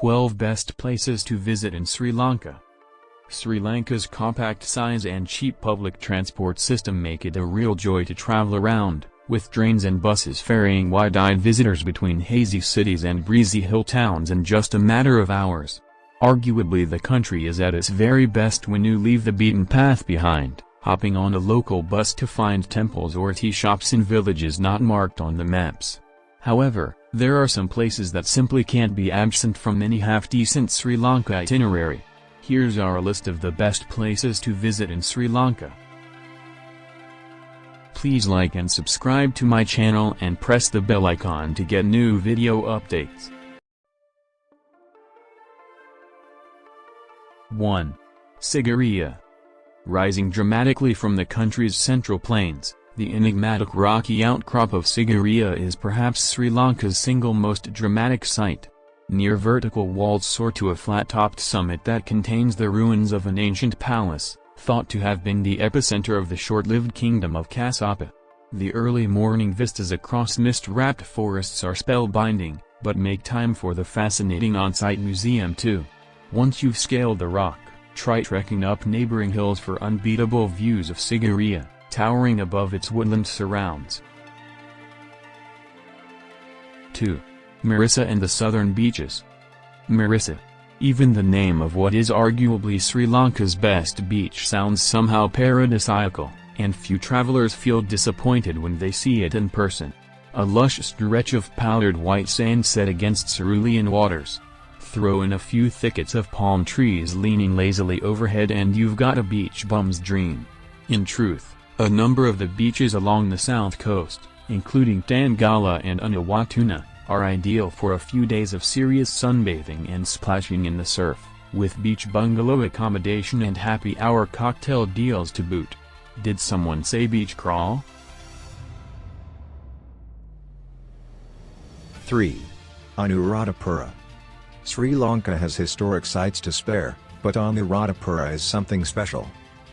12 best places to visit in Sri Lanka. Sri Lanka's compact size and cheap public transport system make it a real joy to travel around, with trains and buses ferrying wide-eyed visitors between hazy cities and breezy hill towns in just a matter of hours. Arguably the country is at its very best when you leave the beaten path behind, hopping on a local bus to find temples or tea shops in villages not marked on the maps. However, there are some places that simply can't be absent from any half-decent Sri Lanka itinerary. Here's our list of the best places to visit in Sri Lanka. Please like and subscribe to my channel and press the bell icon to get new video updates. 1. Sigiriya. Rising dramatically from the country's central plains, the enigmatic rocky outcrop of Sigiriya is perhaps Sri Lanka's single most dramatic sight. Near vertical walls soar to a flat-topped summit that contains the ruins of an ancient palace, thought to have been the epicenter of the short-lived kingdom of Kasapa. The early morning vistas across mist-wrapped forests are spellbinding, but make time for the fascinating on-site museum too. Once you've scaled the rock, try trekking up neighboring hills for unbeatable views of Sigiriya, towering above its woodland surrounds. 2. Mirissa and the southern beaches. Mirissa. Even the name of what is arguably Sri Lanka's best beach sounds somehow paradisiacal, and few travelers feel disappointed when they see it in person. A lush stretch of powdered white sand set against cerulean waters. Throw in a few thickets of palm trees leaning lazily overhead and you've got a beach bum's dream. In truth, a number of the beaches along the south coast, including Tangala and Unawatuna, are ideal for a few days of serious sunbathing and splashing in the surf, with beach bungalow accommodation and happy hour cocktail deals to boot. Did someone say beach crawl? 3. Anuradhapura. Sri Lanka has historic sites to spare, but Anuradhapura is something special.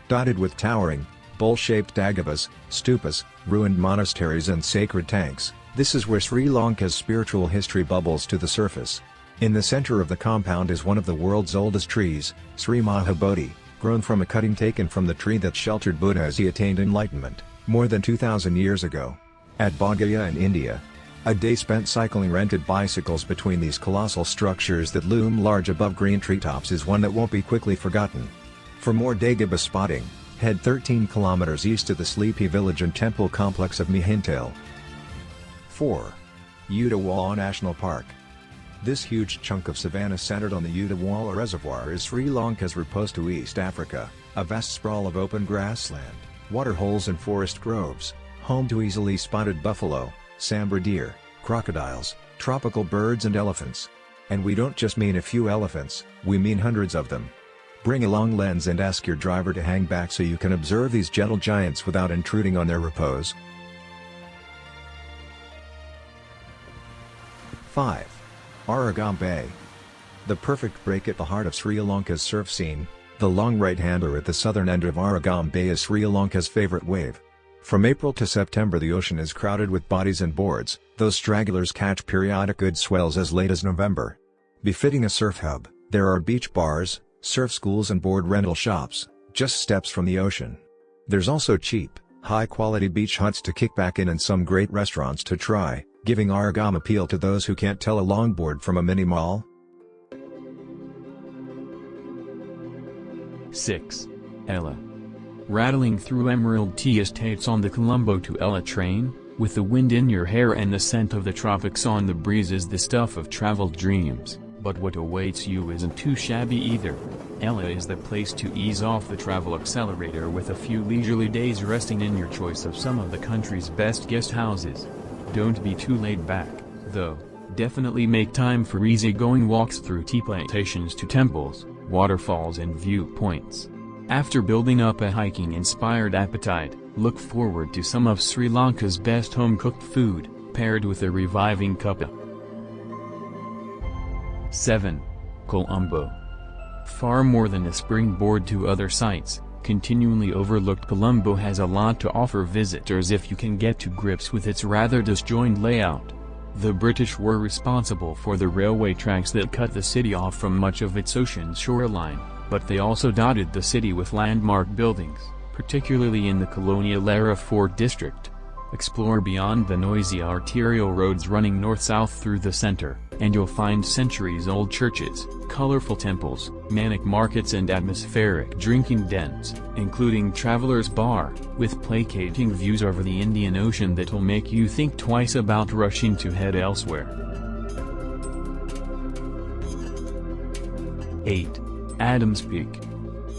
Dotted with towering, bowl-shaped dagavas, stupas, ruined monasteries and sacred tanks, this is where Sri Lanka's spiritual history bubbles to the surface. In the center of the compound is one of the world's oldest trees, Sri Mahabodhi, grown from a cutting taken from the tree that sheltered Buddha as he attained enlightenment, more than 2,000 years ago. At Bodh Gaya in India, a day spent cycling rented bicycles between these colossal structures that loom large above green treetops is one that won't be quickly forgotten. For more Dagaba spotting, head 13 kilometers east to the sleepy village and temple complex of Mihintal. 4. Udawala National Park. This huge chunk of savanna centered on the Udawala Reservoir is Sri Lanka's repose to East Africa, a vast sprawl of open grassland, waterholes and forest groves, home to easily spotted buffalo, sambar deer, crocodiles, tropical birds and elephants. And we don't just mean a few elephants, we mean hundreds of them. Bring a long lens and ask your driver to hang back so you can observe these gentle giants without intruding on their repose. 5. Arugam Bay. The perfect break at the heart of Sri Lanka's surf scene, the long right-hander at the southern end of Arugam Bay is Sri Lanka's favorite wave. From April to September the ocean is crowded with bodies and boards, though stragglers catch periodic good swells as late as November. Befitting a surf hub, there are beach bars, surf schools and board rental shops, just steps from the ocean. There's also cheap, high-quality beach huts to kick back in and some great restaurants to try, giving Arugam appeal to those who can't tell a longboard from a mini-mall. 6. Ella. Rattling through emerald tea estates on the Colombo to Ella train, with the wind in your hair and the scent of the tropics on the breeze is the stuff of traveled dreams, but what awaits you isn't too shabby either. Ella is the place to ease off the travel accelerator with a few leisurely days resting in your choice of some of the country's best guest houses. Don't be too laid back, though. Definitely make time for easygoing walks through tea plantations to temples, waterfalls and viewpoints. After building up a hiking-inspired appetite, look forward to some of Sri Lanka's best home-cooked food, paired with a reviving cuppa. 7. Colombo. Far more than a springboard to other sites, continually overlooked Colombo has a lot to offer visitors if you can get to grips with its rather disjointed layout. The British were responsible for the railway tracks that cut the city off from much of its ocean shoreline, but they also dotted the city with landmark buildings, particularly in the colonial-era Fort District. Explore beyond the noisy arterial roads running north-south through the center, and you'll find centuries-old churches, colorful temples, manic markets and atmospheric drinking dens, including Traveler's Bar, with placating views over the Indian Ocean that'll make you think twice about rushing to head elsewhere. 8. Adams Peak.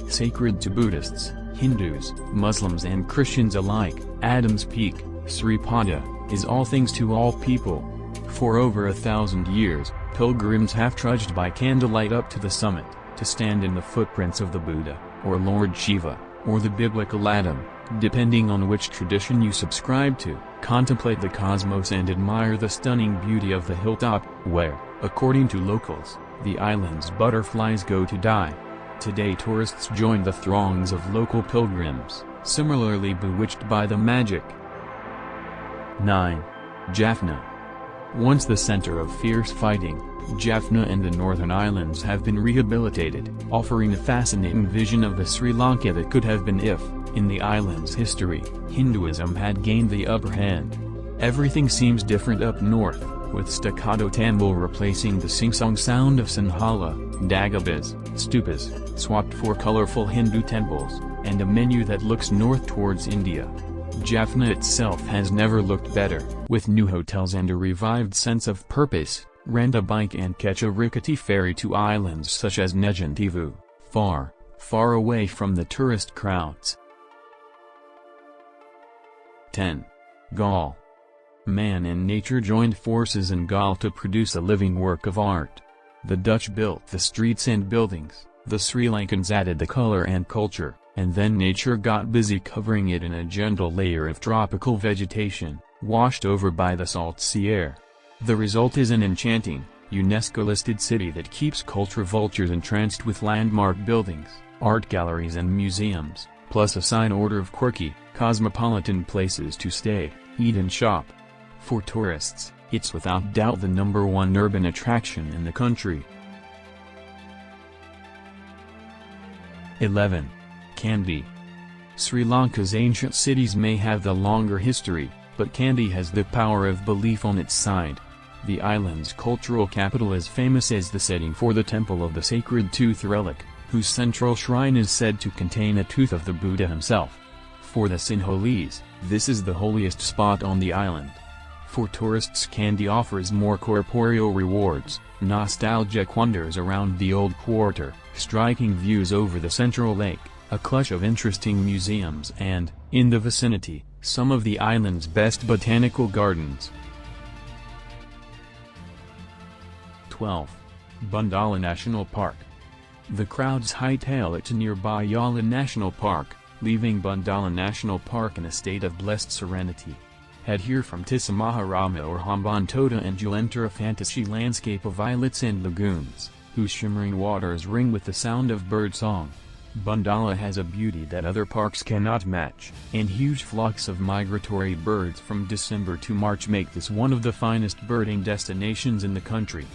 Sacred to Buddhists, Hindus, Muslims and Christians alike, Adams Peak, Sri Pada, is all things to all people. For over 1,000 years, pilgrims have trudged by candlelight up to the summit, to stand in the footprints of the Buddha, or Lord Shiva, or the biblical Adam, depending on which tradition you subscribe to, contemplate the cosmos and admire the stunning beauty of the hilltop, where, according to locals, the island's butterflies go to die. Today tourists join the throngs of local pilgrims, similarly bewitched by the magic. 9. Jaffna. Once the center of fierce fighting, Jaffna and the Northern Islands have been rehabilitated, offering a fascinating vision of the Sri Lanka that could have been if, in the island's history, Hinduism had gained the upper hand. Everything seems different up north, with staccato Tamil replacing the sing-song sound of Sinhala, Dagobas, stupas, swapped for colorful Hindu temples, and a menu that looks north towards India. Jaffna itself has never looked better, with new hotels and a revived sense of purpose. Rent a bike and catch a rickety ferry to islands such as Nejantivu, far, far away from the tourist crowds. 10. Galle. Man and nature joined forces in Galle to produce a living work of art. The Dutch built the streets and buildings, the Sri Lankans added the color and culture, and then nature got busy covering it in a gentle layer of tropical vegetation, washed over by the salt sea air. The result is an enchanting, UNESCO-listed city that keeps culture vultures entranced with landmark buildings, art galleries and museums, plus a side order of quirky, cosmopolitan places to stay, eat and shop. For tourists, it's without doubt the #1 urban attraction in the country. 11. Kandy. Sri Lanka's ancient cities may have the longer history, but Kandy has the power of belief on its side. The island's cultural capital is famous as the setting for the Temple of the Sacred Tooth Relic, whose central shrine is said to contain a tooth of the Buddha himself. For the Sinhalese, this is the holiest spot on the island. For tourists, Kandy offers more corporeal rewards, nostalgic wonders around the old quarter, striking views over the central lake, a clutch of interesting museums and, in the vicinity, some of the island's best botanical gardens. 12. Bundala National Park. The crowds hightail it to nearby Yala National Park, leaving Bundala National Park in a state of blessed serenity. Head here from Tisamaharama or Hambantota and you'll enter a fantasy landscape of islets and lagoons, whose shimmering waters ring with the sound of bird song. Bundala has a beauty that other parks cannot match, and huge flocks of migratory birds from December to March make this one of the finest birding destinations in the country.